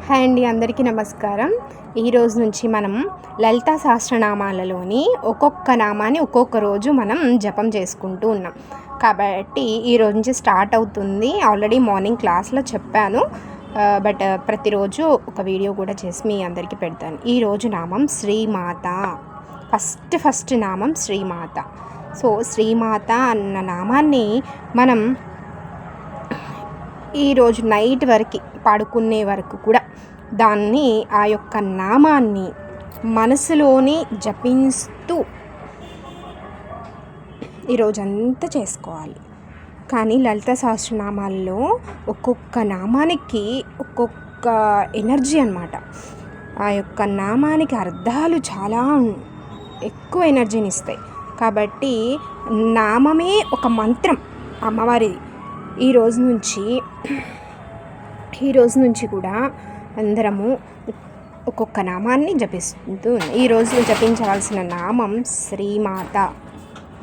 Hi అండి, అందరికీ నమస్కారం. ఈరోజు నుంచి మనం లలితా సహస్రనామాలలోని ఒక్కొక్క నామాన్ని ఒక్కొక్క రోజు మనం జపం చేసుకుంటూ ఉన్నాం. కాబట్టి ఈరోజు నుంచి స్టార్ట్ అవుతుంది. ఆల్రెడీ మార్నింగ్ క్లాస్లో చెప్పాను, బట్ ప్రతిరోజు ఒక వీడియో కూడా చేసి మీ అందరికీ పెడతాను. ఈరోజు నామం శ్రీమాత. ఫస్ట్ నామం శ్రీమాత. సో శ్రీమాత అన్న నామాన్ని మనం ఈరోజు నైట్ వరకు పడుకునే వరకు కూడా దాన్ని ఆ యొక్క నామాన్ని మనసులోని జపిస్తూ ఈరోజంతా చేసుకోవాలి. కానీ లలిత సహస్రనామాల్లో ఒక్కొక్క నామానికి ఒక్కొక్క ఎనర్జీ అన్నమాట. ఆ యొక్క నామానికి అర్థాలు చాలా ఎక్కువ ఎనర్జీని ఇస్తాయి. కాబట్టి నామమే ఒక మంత్రం అమ్మవారిది. ఈ రోజు నుంచి కూడా అందరము ఒక్కొక్క నామాన్ని జపిస్తూ ఈరోజు జపించవలసిన నామం శ్రీమాత.